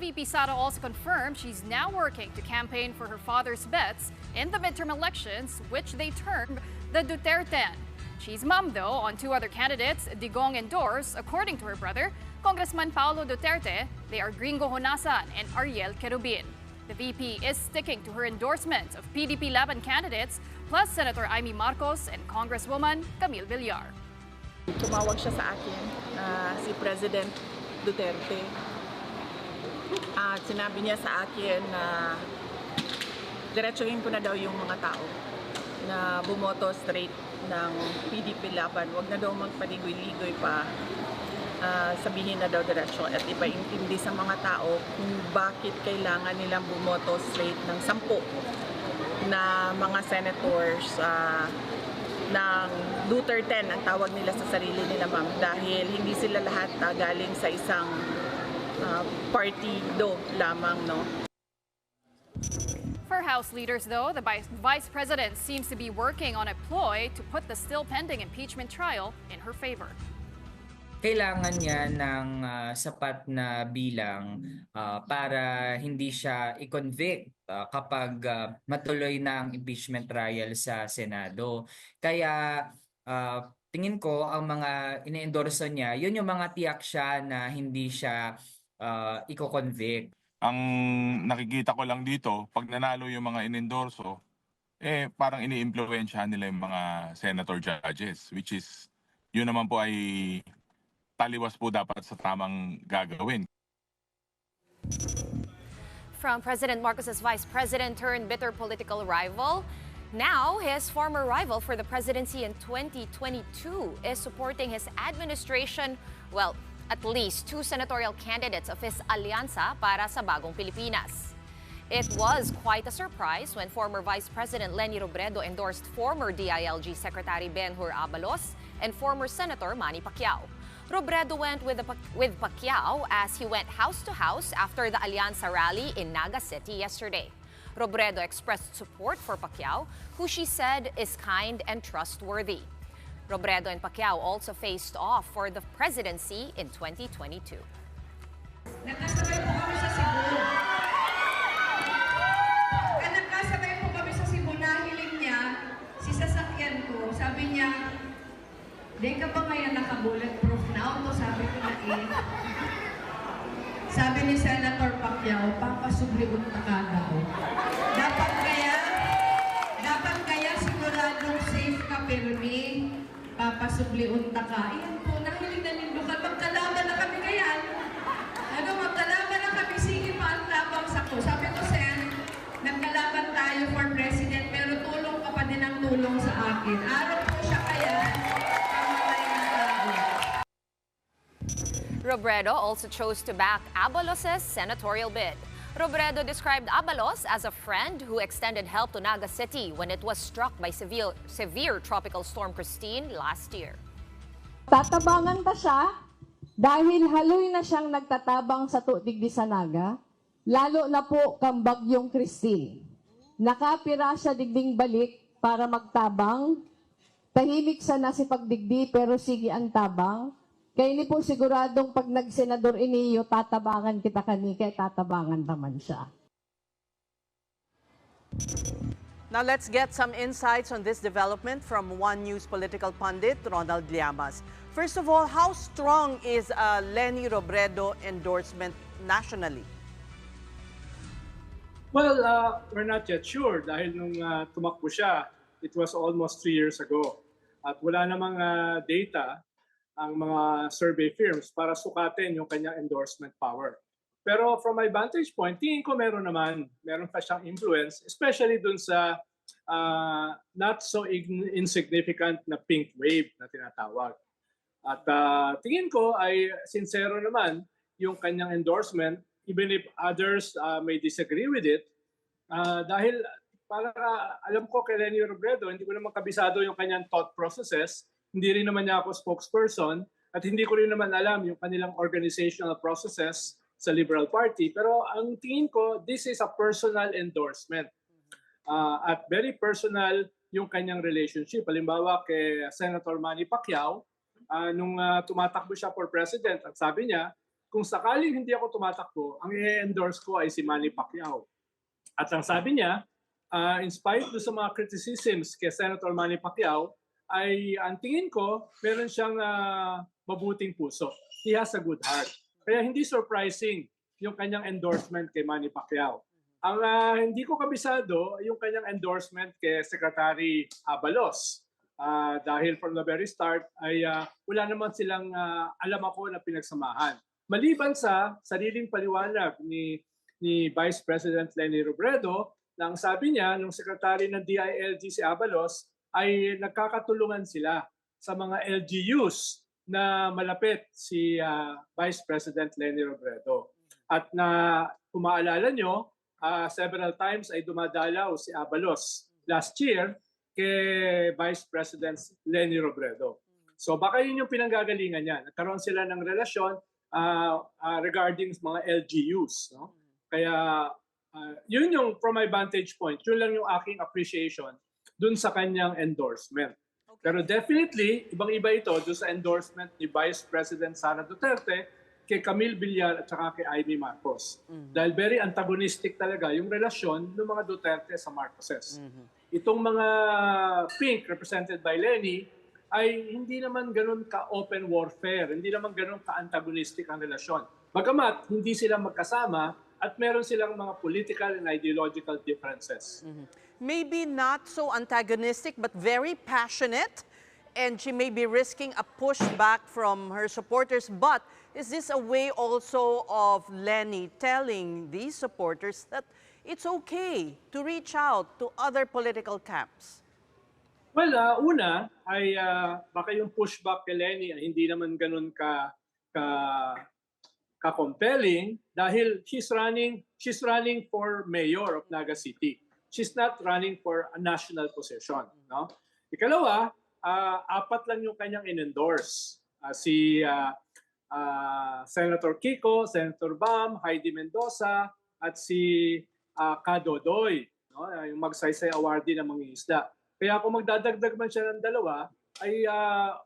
VP Sara also confirmed she's now working to campaign for her father's bets in the midterm elections, which they termed the Duterte. She's mum, though, on two other candidates Digong endorsed, according to her brother, Congressman Paulo Duterte. They are Gringo Honasan and Ariel Querubin. The VP is sticking to her endorsement of PDP Laban candidates, plus Senator Amy Marcos and Congresswoman Camille Villar. Tumawag siya sa akin, si President Duterte. At sinabi niya sa akin na diretsuhin ko na daw yung mga tao na bumoto straight ng PDP Laban. Huwag na daw magpaligoy-ligoy pa. Sabihin na daw diretsyo at ipaintindi sa mga tao kung bakit kailangan nilang bumoto straight ng 10 na mga senators ng Duterte ang tawag nila sa sarili nila, ma'am, dahil hindi sila lahat galing sa isang partido lamang, no? For House leaders, though, the Vice President seems to be working on a ploy to put the still pending impeachment trial in her favor. Kailangan niya ng sapat na bilang para hindi siya i-convict kapag matuloy na ang impeachment trial sa Senado. Kaya tingin ko ang mga ine-endorso niya, yun yung mga tiyak siya na hindi siya i-convict. Ang nakikita ko lang dito, pag nanalo yung mga inendorso, parang ini-impluwensyahan nila yung mga senator judges, which is, yun naman po ay taliwas po dapat sa tamang gagawin. From President Marcos's vice president turned bitter political rival, now his former rival for the presidency in 2022 is supporting his administration, well, at least two senatorial candidates of his alyansa para sa Bagong Pilipinas. It was quite a surprise when former Vice President Leni Robredo endorsed former DILG Secretary Ben-Hur Abalos and former Senator Manny Pacquiao. Robredo went with Pacquiao as he went house to house after the Alyansa rally in Naga City yesterday. Robredo expressed support for Pacquiao, who she said is kind and trustworthy. Robredo and Pacquiao also faced off for the presidency in 2022. Nagkasabay po kami sa Cebu. Nagkasabay po kami sa Cebu, nahiling niya, si sasakyan ko, sabi niya, "Di ka ba ngayon naka-bulletproof na auto?" Sabi ko na Sabi ni Senator Pacquiao, "Papasubliun ka daw. Dapat kaya siguradong safe ka, pirmi. Papasubliun ka." Iyan po, nahiling na nindukan. Magkalaban na kami kayan. Magkalaban na kami. Sige pa ang labang sa ko. Sabi ko, Sen, nagkalaban tayo for president, pero tulong ka pa din ang tulong sa akin. Araw po siya kaya. Robredo also chose to back Abalos' senatorial bid. Robredo described Abalos as a friend who extended help to Naga City when it was struck by severe tropical storm Christine last year. Tatabangan pa siya dahil haloy na siyang nagtatabang sa tuigdi sa Naga, lalo na po kang bagyong Christine. Nakapira siya digding balik para magtabang, tahimik sana si pagdigdi pero sige ang tabang. Kaya ni po siguradong pag nagsenador iniyo, tatabangan kita kani, kaya tatabangan naman siya. Now let's get some insights on this development from One News political pundit Ronald Llamas. First of all, how strong is Leni Robredo endorsement nationally? Well, we're not yet sure dahil nung tumakbo siya, it was almost 3 years ago. At wala namang data ang mga survey firms para sukatin yung kanyang endorsement power. Pero from my vantage point, tingin ko meron pa siyang influence, especially dun sa not so insignificant na pink wave na tinatawag. At tingin ko ay sincero naman yung kanyang endorsement, even if others may disagree with it. Dahil para alam ko kay Leni Robredo, hindi ko naman kabisado yung kanyang thought processes. Hindi rin naman niya ako spokesperson at hindi ko rin naman alam yung kanilang organizational processes sa Liberal Party. Pero ang tingin ko, this is a personal endorsement. At very personal yung kanyang relationship. Halimbawa kay Senator Manny Pacquiao, nung tumatakbo siya for president at sabi niya, kung sakaling hindi ako tumatakbo, ang i-endorse ko ay si Manny Pacquiao. At ang sabi niya, in spite do sa mga criticisms kay Senator Manny Pacquiao, ay ang tingin ko, meron siyang mabuting puso. He has a good heart. Kaya hindi surprising yung kanyang endorsement kay Manny Pacquiao. Ang hindi ko kabisado, yung kanyang endorsement kay Secretary Abalos. Dahil from the very start ay wala naman silang alam ako na pinagsamahan. Maliban sa sariling paliwanag ni Vice President Leni Robredo, na ang sabi niya, nung Secretary ng DILG si Abalos, ay nagkakatulungan sila sa mga LGUs na malapit si Vice President Leni Robredo. At na kung maalala nyo, several times ay dumadalaw si Abalos last year kay Vice President Leni Robredo. So baka yun yung pinanggagalingan niya. Nagkaroon sila ng relasyon regarding mga LGUs. No? Kaya yun yung from my vantage point, yun lang yung aking appreciation dun sa kanyang endorsement. Okay. Pero definitely, ibang-iba ito dun sa endorsement ni Vice President Sara Duterte kay Camille Villar at saka kay Amy Marcos. Dahil very antagonistic talaga yung relasyon ng mga Duterte sa Marcoses. Itong mga pink represented by Leni ay hindi naman ganun ka-open warfare, hindi naman ganun ka-antagonistic ang relasyon. Bagamat hindi sila magkasama at meron silang mga political and ideological differences. Maybe not so antagonistic but very passionate, and she may be risking a pushback from her supporters. But is this a way also of Leni telling these supporters that it's okay to reach out to other political camps? Well, una ay baka yung pushback kay Leni ay hindi naman ganun ka-compelling dahil she's running for mayor of Naga City. She's not running for a national position. No? Ikalawa, apat lang yung kanyang in-endorse. Si Senator Kiko, Senator Bam, Heidi Mendoza, at si Kadodoy, no? Yung magsaysay awardee ng mga isda. Kaya kung magdadagdag man siya ng dalawa, ay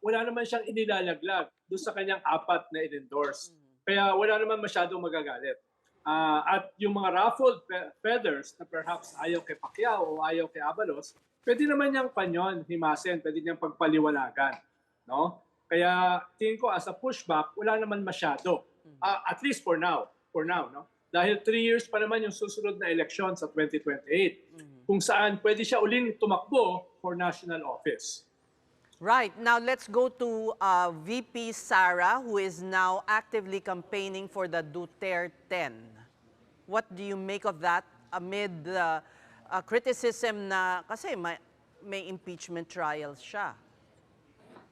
wala naman siyang inilalaglag doon sa kanyang apat na in-endorse. Kaya wala naman masyadong magagalit. At yung mga ruffled feathers na perhaps ayaw kay Pacquiao o ayaw kay Abalos, pwede naman niyang panyon, himasin, pwede niyang pagpaliwanagan. No? Kaya tingin ko as a pushback, wala naman masyado. At least for now. No? Dahil 3 years pa naman yung susunod na eleksyon sa 2028. Kung saan pwede siya uling tumakbo for national office. Right. Now let's go to VP Sara, who is now actively campaigning for the Duterte. What do you make of that amid the criticism na kasi may impeachment trials siya?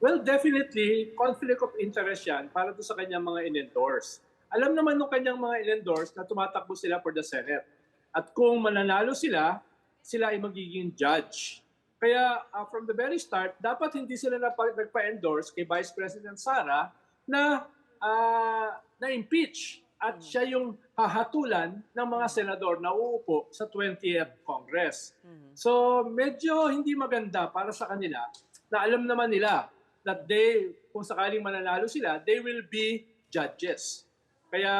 Well, definitely, conflict of interest yan para doon sa kanyang mga in-endorse. Alam naman nung kanyang mga in-endorse na tumatakbo sila for the Senate. At kung mananalo sila ay magiging judge. Kaya from the very start, dapat hindi sila nagpa-endorse kay Vice President Sara na na-impeach at siya yung hahatulan ng mga senador na uupo sa 20th Congress. So medyo hindi maganda para sa kanila na alam naman nila that kung sakaling mananalo sila, they will be judges. Kaya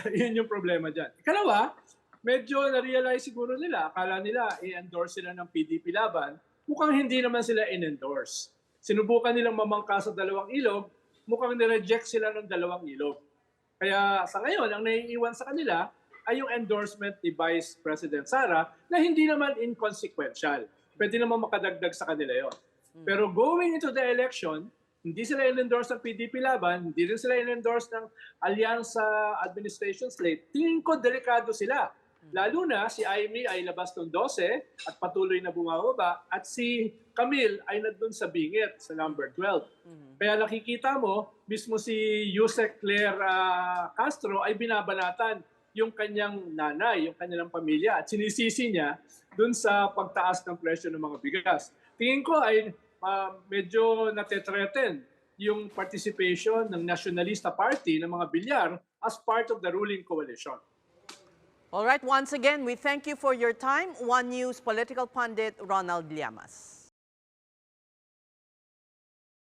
yun yung problema dyan. Ikalawa, medyo na-realize siguro nila, akala nila i-endorse sila ng PDP laban, mukhang hindi naman sila in-endorse. Sinubukan nilang mamangka sa dalawang ilog, mukhang nireject sila ng dalawang ilog. Kaya sa ngayon, ang naiiwan sa kanila ay yung endorsement ni Vice President Sara na hindi naman inconsequential. Pwede naman makadagdag sa kanila yon. Pero going into the election, hindi sila in-endorse ng PDP laban, hindi rin sila in-endorse ng Alyansa Administration Slate. Tingin ko delikado sila. Lalo na si Amy ay labas ng 12 at patuloy na bumababa at si Camille ay nandun sa bingit sa number 12. Kaya nakikita mo, mismo si Yusek Claire Castro ay binabanatan yung kanyang nanay, yung kanyang pamilya at sinisisi niya dun sa pagtaas ng presyo ng mga bigas. Tingin ko ay medyo natetreten yung participation ng Nationalista Party ng mga Villar as part of the ruling coalition. All right, once again, we thank you for your time. One News political pundit Ronald Llamas.